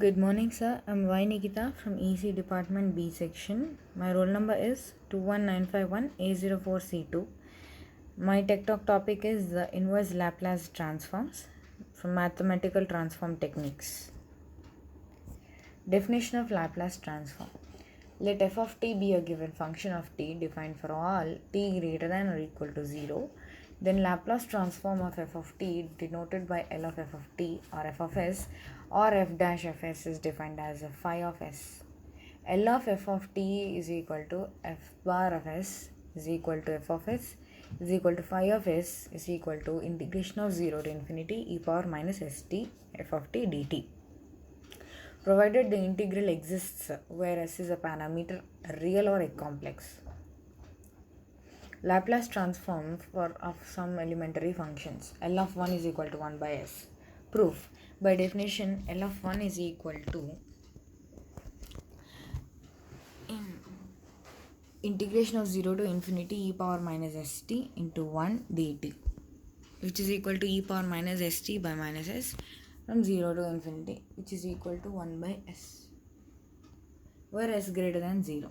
Good morning, sir. I'm Y Nikita from EC Department B section. My roll number is 21951A04C2. My Tech Talk topic is the inverse Laplace transforms from mathematical transform techniques. Definition of Laplace transform. Let f of t be a given function of t defined for all t greater than or equal to 0. Then Laplace transform of f of t denoted by L of f of t or f of s or f dash f s is defined as a phi of s. L of t is equal to f bar of s is equal to f of s is equal to phi of s is equal to integration of 0 to infinity e power minus st f of t dt. Provided the integral exists where s is a parameter real or a complex. Laplace transform of some elementary functions. L of 1 is equal to 1 by s. Proof. By definition, L of 1 is equal to integration of 0 to infinity e power minus st into 1 dt, which is equal to e power minus st by minus s from 0 to infinity, which is equal to 1 by s, where s greater than 0.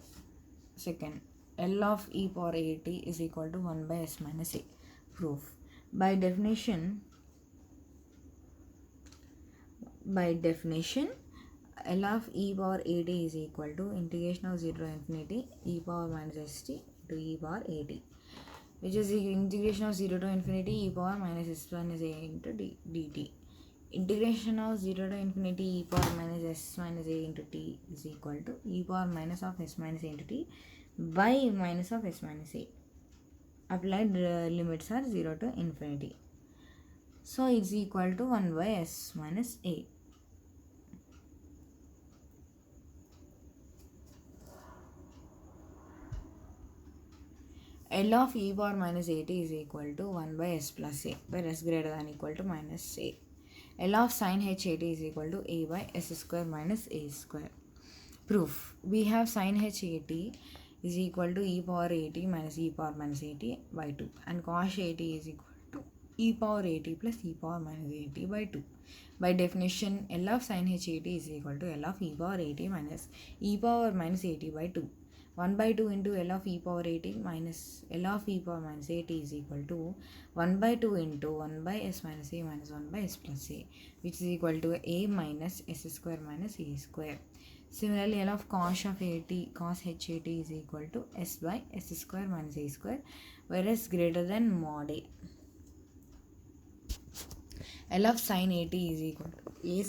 Second, L of e power at is equal to 1 by s minus a. Proof. By definition, L of e power at is equal to integration of 0 to infinity e power minus st to e power at, which is the integration of 0 to infinity e power minus s minus a into dt. Integration of 0 to infinity e power minus s minus a into t is equal to e power minus of s minus a into t by minus of s minus a. Applied limits are 0 to infinity. So it's equal to 1 by s minus a. L of e power minus at is equal to 1 by s plus a, where s greater than equal to minus a. L of sin h at is equal to a by s square minus a square. Proof. We have sin h at is equal to e power at minus e power minus at by 2, and cos at is equal to e power at plus e power minus at by 2. By definition, L of sin h at is equal to L of e power at minus e power minus at by 2. 1 by 2 into L of e power at minus L of e power minus at is equal to 1 by 2 into 1 by s minus a minus 1 by s plus a, which is equal to a minus s square minus a square. Similarly, L of cos h at is equal to s by s square minus a square, where s greater than mod a. L of sin at is equal to a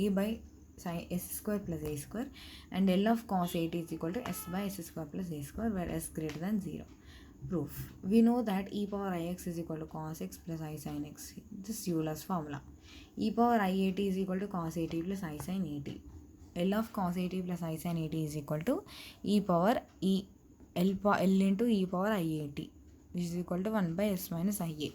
by sin s square plus a square, and L of cos at is equal to s by s square plus a square, where s greater than 0. Proof. We know that e power ix is equal to cos x plus I sin x. This is Euler's formula. E power iat is equal to cos at plus I sin at. L of cos at plus I sin at is equal to e power L into e power iat, which is equal to 1 by s minus ia.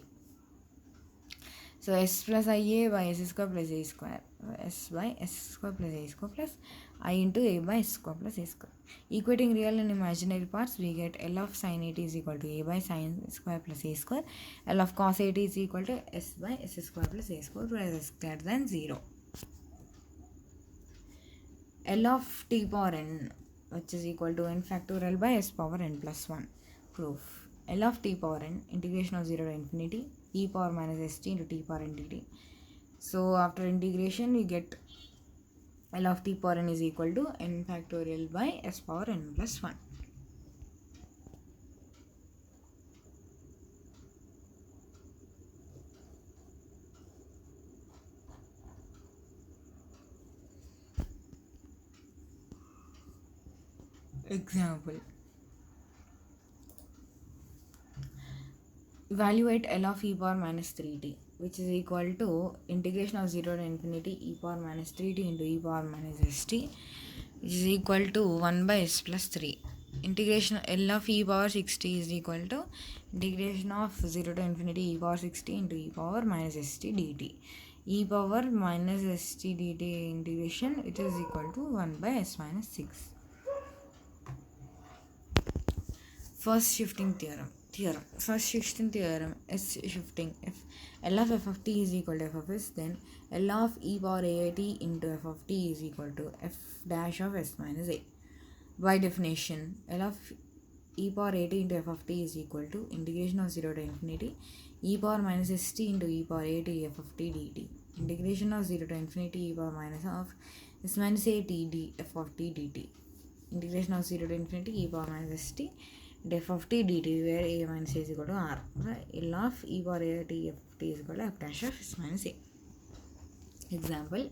So s plus ia by s square plus a square, s by s square plus a square plus I into a by s square plus a square. Equating real and imaginary parts, we get L of sin at is equal to a by sin square plus a square. L of cos at is equal to s by s square plus a square, where s greater than 0. L of t power n, which is equal to n factorial by s power n plus 1. Proof. L of t power n, integration of 0 to infinity e power minus st into t power n dt. So after integration, we get L of t power n is equal to n factorial by s power n plus 1. Example. Evaluate L of e power minus 3t, which is equal to integration of 0 to infinity e power minus 3t into e power minus st, which is equal to 1 by s plus 3. Integration L of e power 60 is equal to integration of 0 to infinity e power 60 into e power minus st dt. E power minus st dt integration, it is equal to 1 by s minus 6. First shifting theorem. theorem. First 16th theorem is shifting. If L of f of t is equal to f of s, then L of e power ait into f of t is equal to f dash of s minus a. By definition, L of e power at into f of t is equal to integration of 0 to infinity e power minus st into e power at f of t dt. Integration of 0 to infinity e power minus of s minus a t d f of t dt. Integration of 0 to infinity e power minus st f of t dt, where a minus a is equal to r. Right? L of e power at f of t is equal to f dash of s minus a. Example,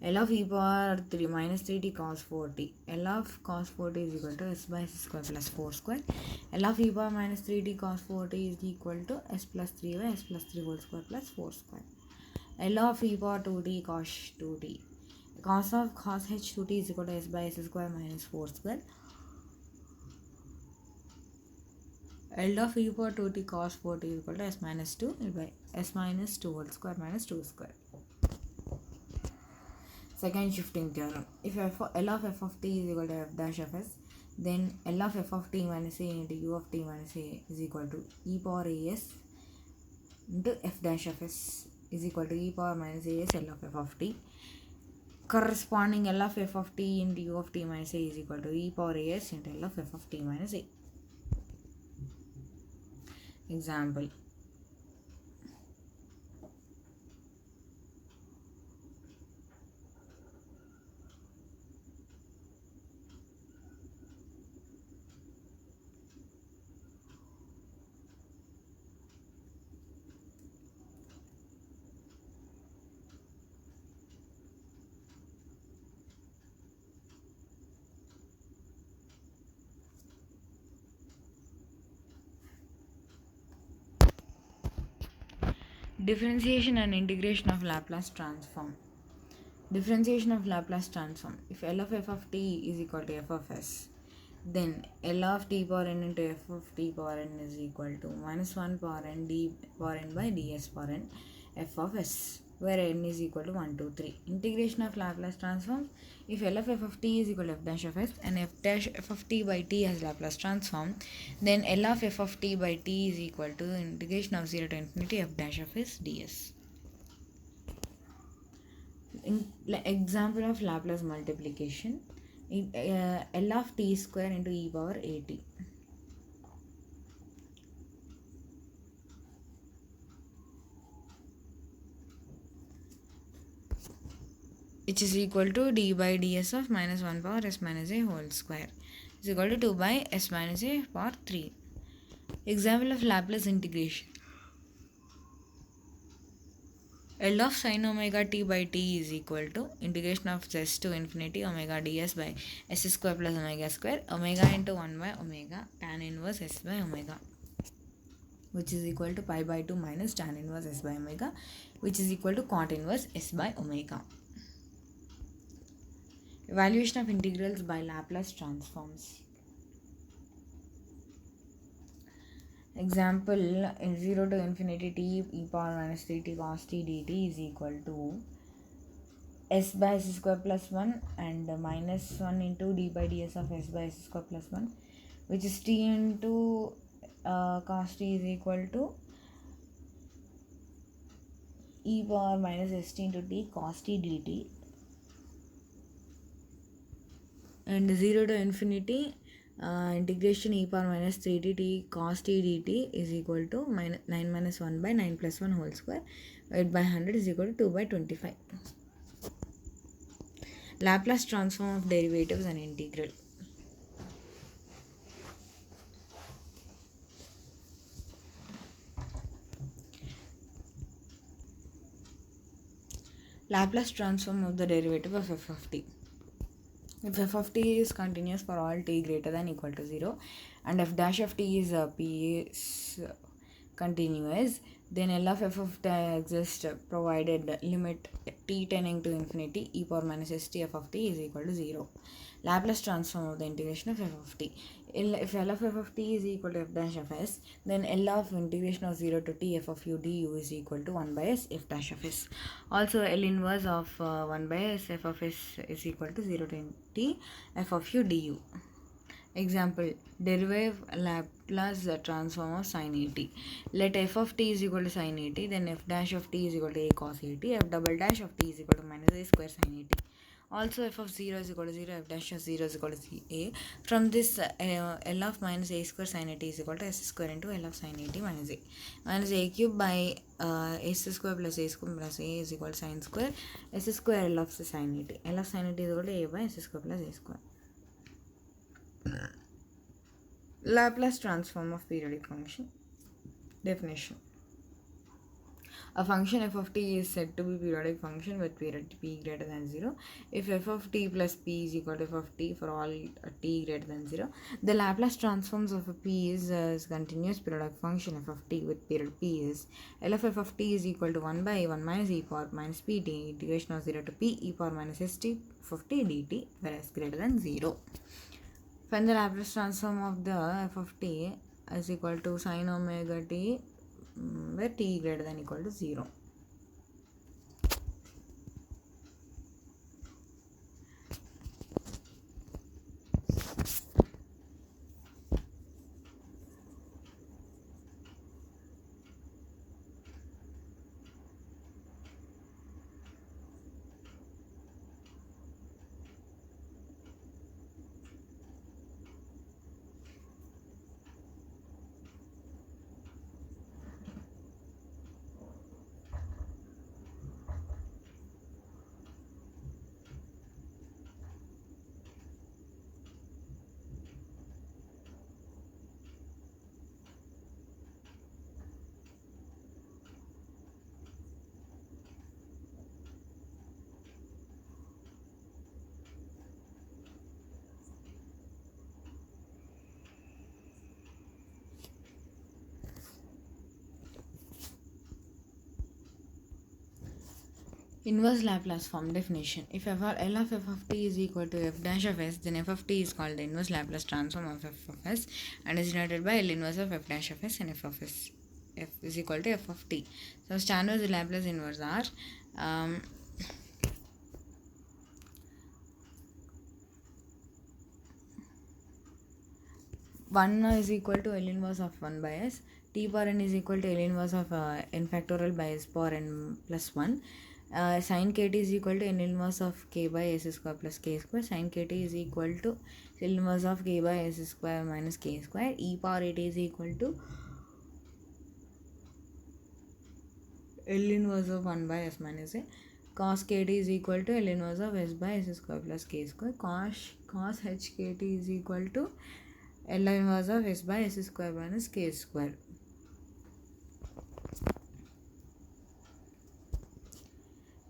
L of e power 3 minus 3t cos 4t. L of cos 4t is equal to s by s square plus 4 square. L of e power minus 3t cos 4t is equal to s plus 3 by s plus 3 whole square plus 4 square. L of e power 2t cos 2t. Cos of cos h 2t is equal to s by s square minus 4 square. L of e power 2t cos 4t is equal to s minus 2 by s minus 2 whole square minus 2 square. Second shifting theorem. If L of f of t is equal to f dash of s, then L of f of t minus a into u of t minus a is equal to e power as into f dash of s is equal to e power minus as L of f of t. Corresponding L of f of t into u of t minus a is equal to e power as into L of f of t minus a. Example, differentiation and integration of Laplace transform. Differentiation of Laplace transform. If L of f of t is equal to f of s, then L of t power n into f of t power n is equal to minus 1 power n d power n by ds power n f of s, where n is equal to 1, 2, 3. Integration of Laplace transform. If L of f of t is equal to f dash of s and f dash f of t by t has Laplace transform, then L of f of t by t is equal to integration of 0 to infinity f dash of s ds. Example of Laplace multiplication. L of t square into e power at, which is equal to d by ds of minus 1 power s minus a whole square is equal to 2 by s minus a power 3. Example of Laplace integration. L of sin omega t by t is equal to integration of s to infinity omega ds by s square plus omega square omega into 1 by omega tan inverse s by omega, which is equal to pi by 2 minus tan inverse s by omega, which is equal to cot inverse s by omega. Evaluation of integrals by Laplace transforms. Example, 0 to infinity t e power minus 3t cos t dt is equal to s by s square plus 1 and minus 1 into d by ds of s by s square plus 1, which is t into cos t is equal to e power minus st into t cos t dt, and 0 to infinity integration e power minus 3t t cos t dt is equal to 9 minus 1 by 9 plus 1 whole square 8 by 100 is equal to 2 by 25. Laplace transform of derivatives and integral. Laplace transform of the derivative of f of t. If f of t is continuous for all t greater than equal to 0 and f dash of t is continuous, then L of f of t exists provided limit t tending to infinity e power minus st f of t is equal to 0. Laplace transform of the integration of f of t. If L of f of t is equal to f dash of s, then L of integration of 0 to t f of u du is equal to 1 by s f dash of s. Also, L inverse of 1 by s f of s is equal to 0 to t f of u du. Example, derive Laplace transform of sin 80. Let f of t is equal to sin 80, then f dash of t is equal to a cos 80, f double dash of t is equal to minus a square sin 80. Also, f of 0 is equal to 0, f dash of 0 is equal to a. From this, L of minus a square sin 80 is equal to s square into L of sin 80 minus a. Minus a cube by s square plus a square plus a is equal to sin square, s square L of sin 80. L of sin 80 is equal to a by s square plus a square. Laplace transform of periodic function. Definition. A function f of t is said to be periodic function with period p greater than 0 if f of t plus p is equal to f of t for all t greater than 0. The Laplace transforms of a p is continuous periodic function f of t with period p is L of f of t is equal to 1 by 1 minus e power minus pt integration of 0 to p e power minus st f of t dt, whereas greater than 0. Find the Laplace transform of the f of t is equal to sin omega t where t greater than equal to 0. Inverse Laplace form. Definition. If L of f of t is equal to f dash of s, then f of t is called the inverse Laplace transform of f of s and is denoted by L inverse of f dash of s and f of s. F is equal to f of t. So standard Laplace inverse are 1 is equal to L inverse of 1 by s, t power n is equal to L inverse of n factorial by s power n plus 1. Sin kt is equal to n inverse of k by s square plus k square. Sin kt is equal to L inverse of k by s square minus k square. E power it is equal to L inverse of 1 by s minus a. Cos kt is equal to L inverse of s by s square plus k square. Cos h kt is equal to L inverse of s by s square minus k square.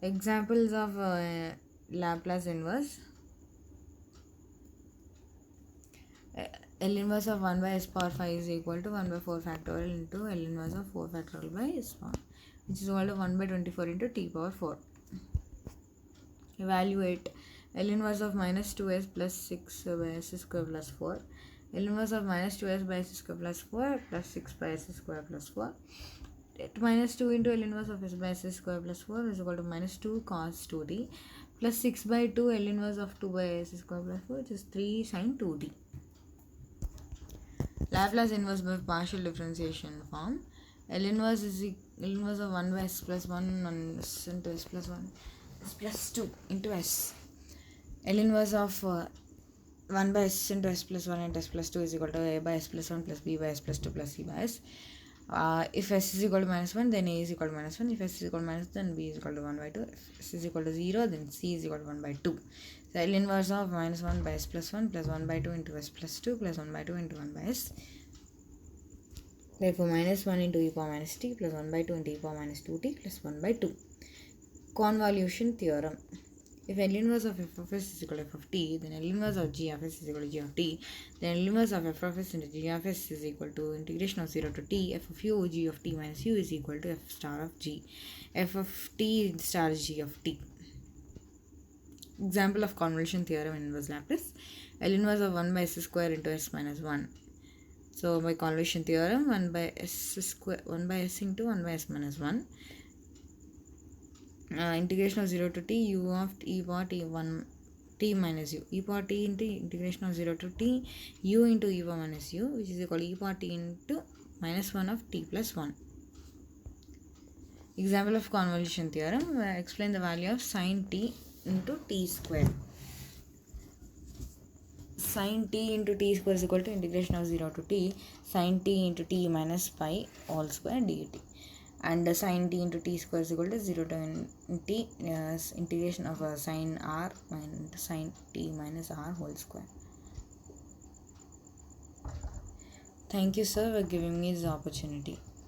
Examples of Laplace inverse. L inverse of 1 by s power 5 is equal to 1 by 4 factorial into L inverse of 4 factorial by s power, which is equal to 1 by 24 into t power 4. Evaluate. L inverse of minus 2s plus 6 by s square plus 4. L inverse of minus 2s by s square plus 4 plus 6 by s square plus 4. Minus 2 into L inverse of s by s square plus 4 is equal to minus 2 cos 2t plus 6 by 2 L inverse of 2 by s square plus 4, which is 3 sin 2t. Laplace inverse by partial differentiation form. L inverse of 1 by s plus 1 on s into s plus 1 s plus 2 into s. L inverse of 1 by s into s plus 1 into s plus 2 is equal to a by s plus 1 plus b by s plus 2 plus c by s. If s is equal to minus 1, then a is equal to minus 1. If s is equal to minus 2, then b is equal to 1 by 2. If s is equal to 0, then c is equal to 1 by 2. So L inverse of minus 1 by s plus 1 plus 1 by 2 into s plus 2 plus 1 by 2 into 1 by s. Therefore, minus 1 into e power minus t plus 1 by 2 into e power minus 2t plus 1 by 2. Convolution theorem. If L inverse of f of s is equal to f of t, then L inverse of g of s is equal to g of t. Then L inverse of f of s into g of s is equal to integration of 0 to t f of u g of t minus u is equal to f star of g. F of t star g of t. Example of convolution theorem in inverse Laplace. L inverse of 1 by s square into s minus 1. So by convolution theorem, 1 by s into 1 by s minus 1. Integration of 0 to t u of e power t 1 t minus u, e power t into integration of 0 to t u into e power minus u, which is equal to e power t into minus 1 of t plus 1. Example of convolution theorem, explain the value of sin t into t square. Sin t into t square is equal to integration of 0 to t sin t into t minus pi all square dt, and sin t into t square is equal to 0 to t integration of sin r minus sin t minus r whole square. Thank you, sir, for giving me this opportunity.